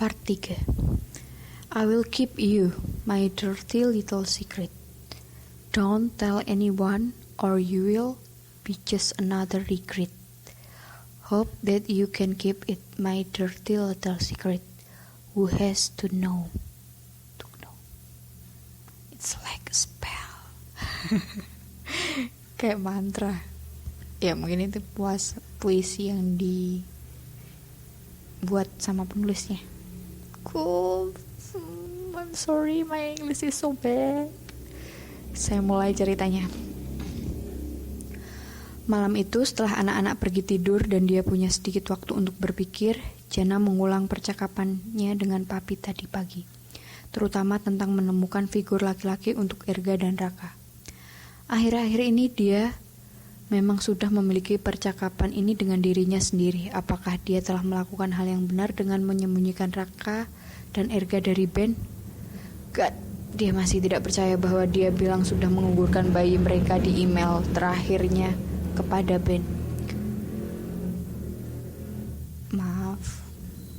Part 3. I will keep you, my dirty little secret. Don't tell anyone or you will be just another regret. Hope that you can keep it, my dirty little secret. Who has to know? It's like a spell. Kayak mantra. Ya mungkin itu puisi yang dibuat sama penulisnya. Cool. I'm sorry, my English is so bad. Saya mulai ceritanya. Malam itu setelah anak-anak pergi tidur dan dia punya sedikit waktu untuk berpikir, Jana mengulang percakapannya dengan Papi tadi pagi, terutama tentang menemukan figur laki-laki untuk Erga dan Raka. Akhir-akhir ini dia memang sudah memiliki percakapan ini dengan dirinya sendiri. Apakah dia telah melakukan hal yang benar dengan menyembunyikan Raka dan Erga dari Ben? God, dia masih tidak percaya bahwa dia bilang sudah menggugurkan bayi mereka di email terakhirnya kepada Ben. Maaf,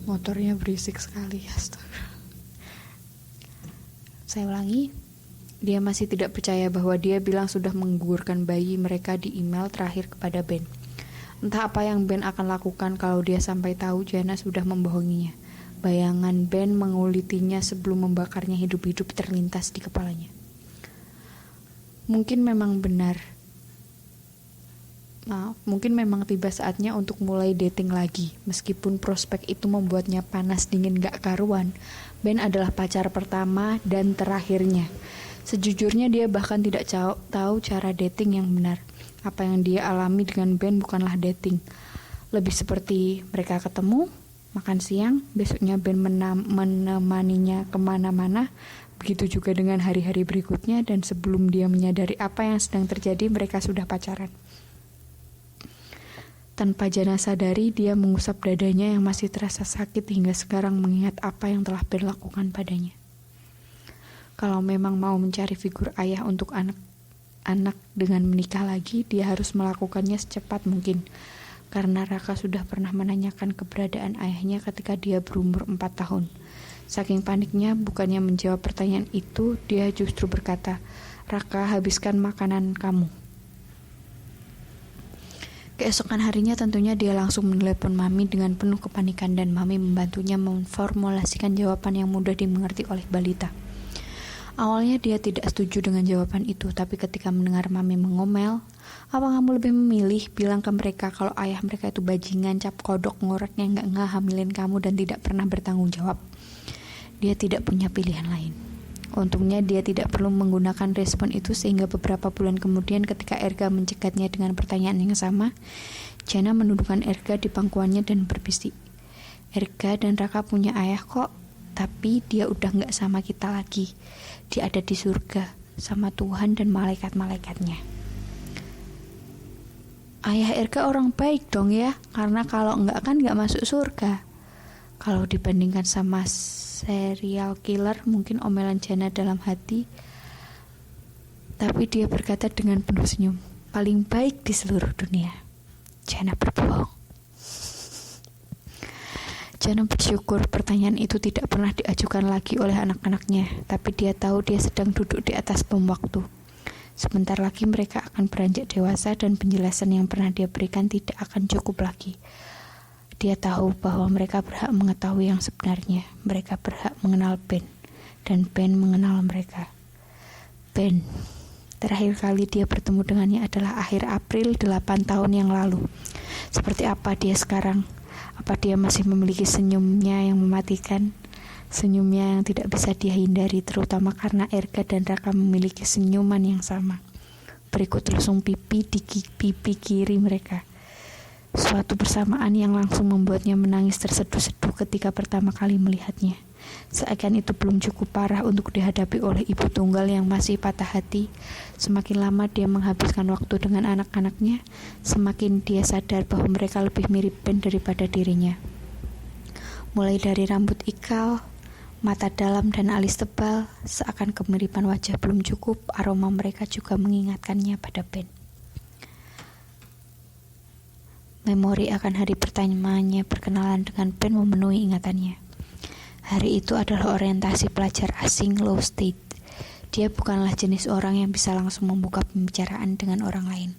motornya berisik sekali. Astaga. Saya ulangi. Dia masih tidak percaya bahwa dia bilang sudah menggugurkan bayi mereka di email terakhir kepada Ben. Entah apa yang Ben akan lakukan kalau dia sampai tahu Jana sudah membohonginya. Bayangan Ben mengulitinya sebelum membakarnya hidup-hidup terlintas di kepalanya. Mungkin memang tiba saatnya untuk mulai dating lagi. Meskipun prospek itu membuatnya panas dingin gak karuan, Ben adalah pacar pertama dan terakhirnya. Sejujurnya dia bahkan tidak tahu cara dating yang benar. Apa yang dia alami dengan Ben bukanlah dating. Lebih seperti mereka ketemu, makan siang, besoknya Ben menemaninya kemana-mana. Begitu juga dengan hari-hari berikutnya, dan sebelum dia menyadari apa yang sedang terjadi, mereka sudah pacaran. Tanpa Jana sadari, dia mengusap dadanya yang masih terasa sakit hingga sekarang mengingat apa yang telah Ben lakukan padanya. Kalau memang mau mencari figur ayah untuk anak dengan menikah lagi, dia harus melakukannya secepat mungkin. Karena Raka sudah pernah menanyakan keberadaan ayahnya ketika dia berumur 4 tahun. Saking paniknya, bukannya menjawab pertanyaan itu, dia justru berkata, "Raka, habiskan makanan kamu." Keesokan harinya tentunya dia langsung menelepon Mami dengan penuh kepanikan dan Mami membantunya memformulasikan jawaban yang mudah dimengerti oleh balita. Awalnya dia tidak setuju dengan jawaban itu, tapi ketika mendengar Mami mengomel, "Apa kamu lebih memilih bilang ke mereka kalau ayah mereka itu bajingan, cap kodok, ngorek yang gak hamilin kamu dan tidak pernah bertanggung jawab?" Dia tidak punya pilihan lain. Untungnya dia tidak perlu menggunakan respon itu sehingga beberapa bulan kemudian ketika Erga mencegatnya dengan pertanyaan yang sama, Jana menundukkan Erga di pangkuannya dan berbisik, "Erga dan Raka punya ayah kok, tapi dia udah gak sama kita lagi. Dia ada di surga sama Tuhan dan malaikat-malaikatnya." Ayah Erga orang baik dong ya, karena kalau enggak kan gak masuk surga. Kalau dibandingkan sama serial killer, mungkin omelan Jana dalam hati, tapi dia berkata dengan penuh senyum, "Paling baik di seluruh dunia." Jana berbohong. Jana bersyukur pertanyaan itu tidak pernah diajukan lagi oleh anak-anaknya, tapi dia tahu dia sedang duduk di atas bom waktu. Sebentar lagi mereka akan beranjak dewasa dan penjelasan yang pernah dia berikan tidak akan cukup lagi. Dia tahu bahwa mereka berhak mengetahui yang sebenarnya. Mereka berhak mengenal Ben, dan Ben mengenal mereka. Ben, terakhir kali dia bertemu dengannya adalah akhir April 8 tahun yang lalu. Seperti apa dia sekarang? Apa dia masih memiliki senyumnya yang mematikan? Senyumnya yang tidak bisa dia hindari, terutama karena Erga dan Raka memiliki senyuman yang sama. Berikut lesung pipi di pipi kiri mereka. Suatu persamaan yang langsung membuatnya menangis terseduh-seduh ketika pertama kali melihatnya. Seakan itu belum cukup parah untuk dihadapi oleh ibu tunggal yang masih patah hati. Semakin lama dia menghabiskan waktu dengan anak-anaknya, semakin dia sadar bahwa mereka lebih mirip Ben daripada dirinya. Mulai dari rambut ikal, mata dalam dan alis tebal, seakan kemiripan wajah belum cukup, aroma mereka juga mengingatkannya pada Ben. Memori akan hari pertamanya berkenalan dengan Ben memenuhi ingatannya. Hari itu adalah orientasi pelajar asing low state. Dia bukanlah jenis orang yang bisa langsung membuka pembicaraan dengan orang lain.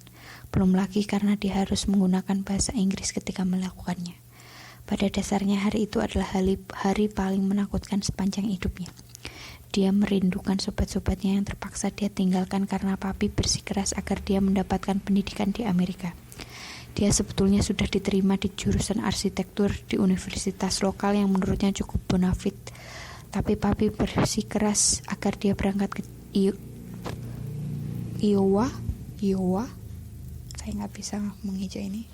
Belum lagi karena dia harus menggunakan bahasa Inggris ketika melakukannya. Pada dasarnya hari itu adalah hari paling menakutkan sepanjang hidupnya. Dia merindukan sobat-sobatnya yang terpaksa dia tinggalkan karena papi bersikeras agar dia mendapatkan pendidikan di Amerika. Dia sebetulnya sudah diterima di jurusan arsitektur di universitas lokal yang menurutnya cukup bonafit. Tapi papi bersikeras agar dia berangkat ke Iowa. Saya nggak bisa menghijau ini.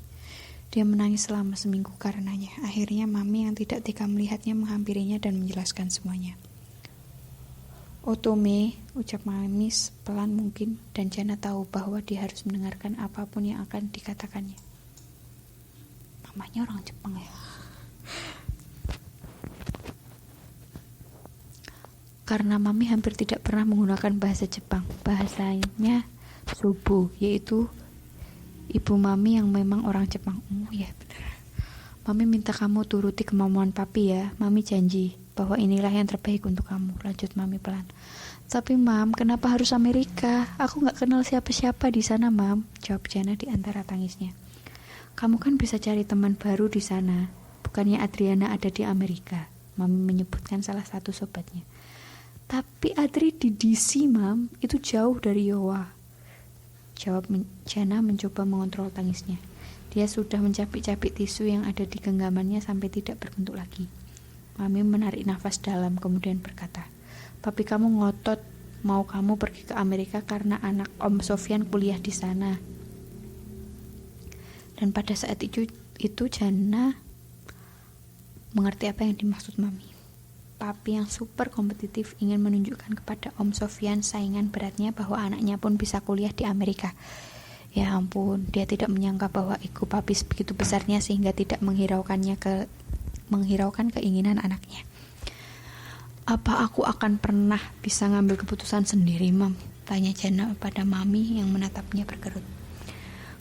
Dia menangis selama seminggu karenanya. Akhirnya mami yang tidak tega melihatnya menghampirinya dan menjelaskan semuanya. Otome, ucap mami pelan mungkin, dan Jana tahu bahwa dia harus mendengarkan apapun yang akan dikatakannya. Mamanya orang Jepang ya. Karena mami hampir tidak pernah menggunakan bahasa Jepang, bahasanya Subo, yaitu ibu mami yang memang orang Jepang. Oh ya benar. Mami minta kamu turuti kemauan papi ya. Mami janji bahwa inilah yang terbaik untuk kamu. Lanjut mami pelan. Tapi mam, kenapa harus Amerika? Aku gak kenal siapa-siapa di sana mam. Jawab Jana di antara tangisnya. Kamu kan bisa cari teman baru di sana. Bukannya Adriana ada di Amerika. Mami menyebutkan salah satu sobatnya. Tapi Adri di DC mam. Itu jauh dari Iowa. Jawab Jana mencoba mengontrol tangisnya. Dia sudah mencapik-capik tisu yang ada di genggamannya sampai tidak berbentuk lagi. Mami menarik nafas dalam kemudian berkata, papi kamu ngotot mau kamu pergi ke Amerika karena anak Om Sofyan kuliah di sana. Dan pada saat itu Jana mengerti apa yang dimaksud mami. Papi yang super kompetitif ingin menunjukkan kepada Om Sofyan saingan beratnya bahwa anaknya pun bisa kuliah di Amerika. Ya ampun, dia tidak menyangka bahwa ego papi begitu besarnya sehingga tidak menghiraukan keinginan anaknya. Apa aku akan pernah bisa ngambil keputusan sendiri, mam? Tanya Jana pada mami yang menatapnya berkerut.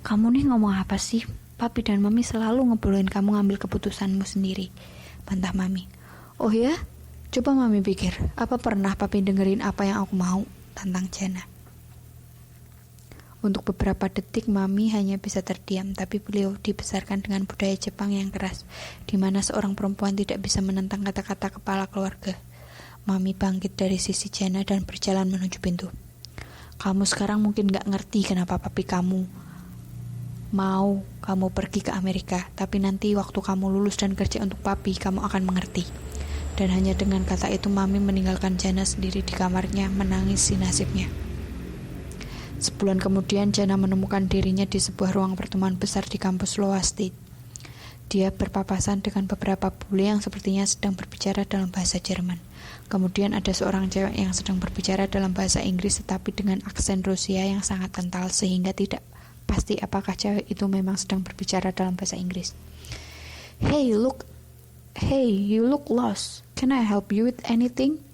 Kamu nih ngomong apa sih? Papi dan mami selalu ngebolehin kamu ngambil keputusanmu sendiri, bantah mami. Oh ya? Coba mami pikir, apa pernah papi dengerin apa yang aku mau? Tantang Jana. Untuk beberapa detik mami hanya bisa terdiam, tapi beliau dibesarkan dengan budaya Jepang yang keras, di mana seorang perempuan tidak bisa menentang kata-kata kepala keluarga. Mami bangkit dari sisi Jana dan berjalan menuju pintu. Kamu sekarang mungkin gak ngerti kenapa papi kamu mau kamu pergi ke Amerika, tapi nanti waktu kamu lulus dan kerja untuk papi, kamu akan mengerti. Dan hanya dengan kata itu mami meninggalkan Jana sendiri di kamarnya menangisi nasibnya. Sebulan kemudian Jana menemukan dirinya di sebuah ruang pertemuan besar di kampus Iowa State. Dia berpapasan dengan beberapa bule yang sepertinya sedang berbicara dalam bahasa Jerman. Kemudian ada seorang cewek yang sedang berbicara dalam bahasa Inggris tetapi dengan aksen Rusia yang sangat kental sehingga tidak pasti apakah cewek itu memang sedang berbicara dalam bahasa Inggris. Hey, you look lost. Can I help you with anything?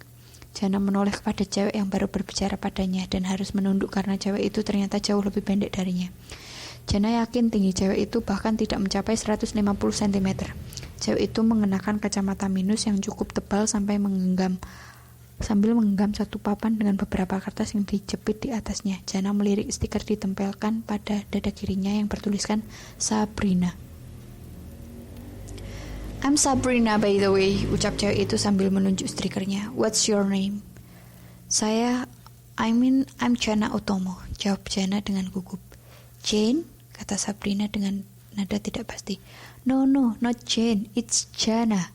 Jana menoleh kepada cewek yang baru berbicara padanya dan harus menunduk karena cewek itu ternyata jauh lebih pendek darinya. Jana yakin tinggi cewek itu bahkan tidak mencapai 150 cm. Cewek itu mengenakan kacamata minus yang cukup tebal sambil menggenggam satu papan dengan beberapa kertas yang dijepit di atasnya. Jana melirik stiker ditempelkan pada dada kirinya yang bertuliskan Sabrina. I'm Sabrina by the way, ucap cewek itu sambil menunjuk stikernya. What's your name? I'm Jana Otomo, jawab Jana dengan gugup. Jane? Kata Sabrina dengan nada tidak pasti. No, not Jane, it's Jana.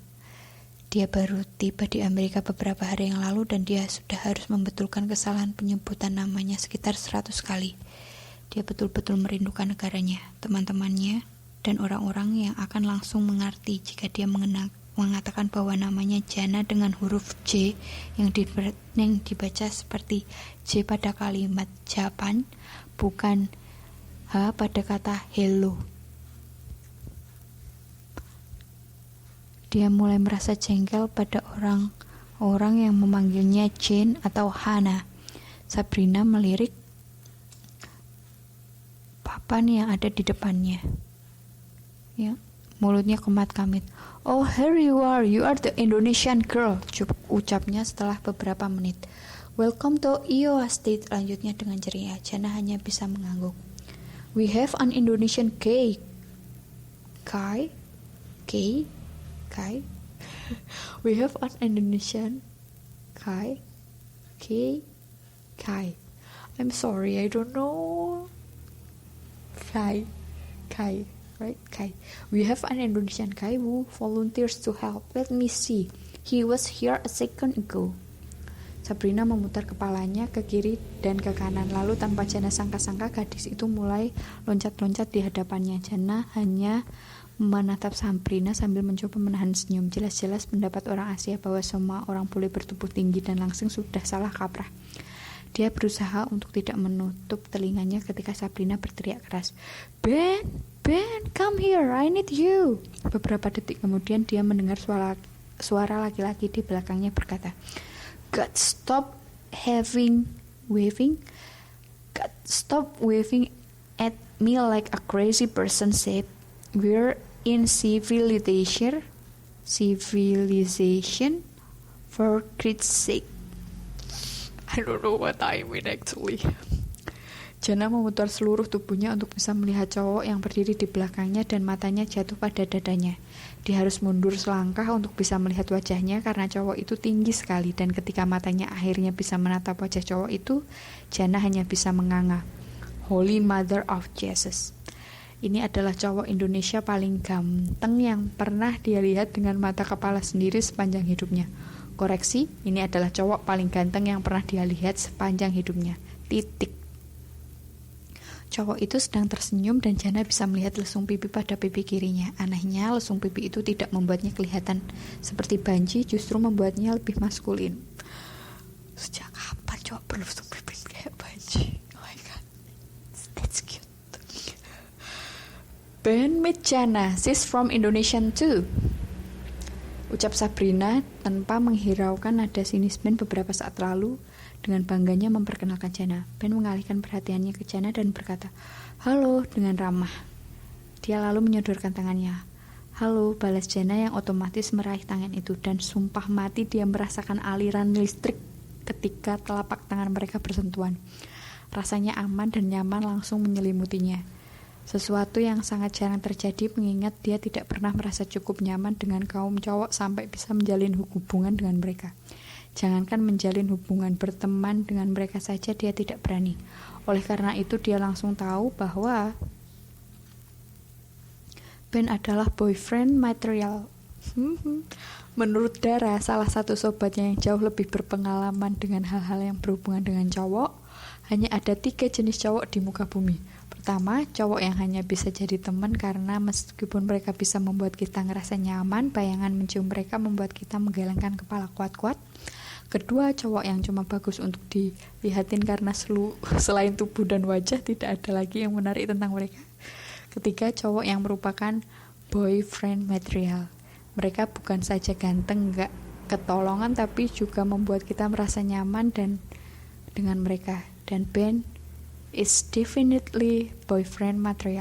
Dia baru tiba di Amerika beberapa hari yang lalu dan dia sudah harus membetulkan kesalahan penyebutan namanya sekitar 100 kali. Dia betul-betul merindukan negaranya, teman-temannya, dan orang-orang yang akan langsung mengerti jika dia mengatakan bahwa namanya Jana dengan huruf J yang dibaca seperti J pada kalimat Japan, bukan H pada kata hello. Dia mulai merasa jengkel pada orang-orang yang memanggilnya Jane atau Hana. Sabrina melirik papan yang ada di depannya. Ya, Mulutnya kemat-kamit. Oh, here you are the Indonesian girl, ucapnya setelah beberapa menit. Welcome to Iowa State, lanjutnya dengan ceria. Jana hanya bisa mengangguk. We have an Indonesian Kai. We have an Indonesian Kai. I'm sorry, I don't know. Kai. Right? Kai. We have an Indonesian Kai who volunteers to help. Let me see. He was here a second ago. Sabrina memutar kepalanya ke kiri dan ke kanan, lalu tanpa Jana sangka-sangka gadis itu mulai loncat-loncat di hadapannya. Jana hanya menatap Sabrina sambil mencoba menahan senyum. Jelas-jelas pendapat orang Asia bahwa semua orang boleh bertubuh tinggi dan langsing sudah salah kaprah. Dia berusaha untuk tidak menutup telinganya ketika Sabrina berteriak keras, Ben, come here, I need you. Beberapa detik kemudian dia mendengar suara laki-laki di belakangnya berkata, God, stop waving at me like a crazy person said. We're in civilization, for Christ's sake. I don't know what I mean actually. Jana memutar seluruh tubuhnya untuk bisa melihat cowok yang berdiri di belakangnya dan matanya jatuh pada dadanya. Dia harus mundur selangkah untuk bisa melihat wajahnya karena cowok itu tinggi sekali, dan ketika matanya akhirnya bisa menatap wajah cowok itu, Jana hanya bisa menganga. Holy Mother of Jesus. Ini adalah cowok Indonesia paling ganteng yang pernah dia lihat dengan mata kepala sendiri sepanjang hidupnya. Koreksi, ini adalah cowok paling ganteng yang pernah dia lihat sepanjang hidupnya. Titik. Cowok itu sedang tersenyum dan Jana bisa melihat lesung pipi pada pipi kirinya. Anehnya, lesung pipi itu tidak membuatnya kelihatan seperti banci, justru membuatnya lebih maskulin. Sejak kapan cowok berlesung pipi kayak banci? Oh my god, that's cute. Ben, meet Jana, she's from Indonesia too, ucap Sabrina tanpa menghiraukan nada sinis Ben beberapa saat lalu. Dengan bangganya memperkenalkan Jana. Ben mengalihkan perhatiannya ke Jana dan berkata, halo, dengan ramah. Dia lalu menyodorkan tangannya. Halo, balas Jana yang otomatis meraih tangan itu, dan sumpah mati dia merasakan aliran listrik ketika telapak tangan mereka bersentuhan. Rasanya aman dan nyaman langsung menyelimutinya. Sesuatu yang sangat jarang terjadi mengingat dia tidak pernah merasa cukup nyaman dengan kaum cowok sampai bisa menjalin hubungan dengan mereka. Jangankan menjalin hubungan, berteman dengan mereka saja dia tidak berani. Oleh karena itu dia langsung tahu bahwa Ben adalah boyfriend material. Menurut Dara, salah satu sobatnya yang jauh lebih berpengalaman dengan hal-hal yang berhubungan dengan cowok, hanya ada 3 jenis cowok di muka bumi. Pertama, cowok yang hanya bisa jadi teman karena meskipun mereka bisa membuat kita ngerasa nyaman, bayangan mencium mereka membuat kita menggelengkan kepala kuat-kuat. Kedua, cowok yang cuma bagus untuk dilihatin karena selain tubuh dan wajah tidak ada lagi yang menarik tentang mereka. Ketiga, cowok yang merupakan boyfriend material. Mereka bukan saja ganteng, gak ketolongan, tapi juga membuat kita merasa nyaman dan dengan mereka. Dan Ben is definitely boyfriend material.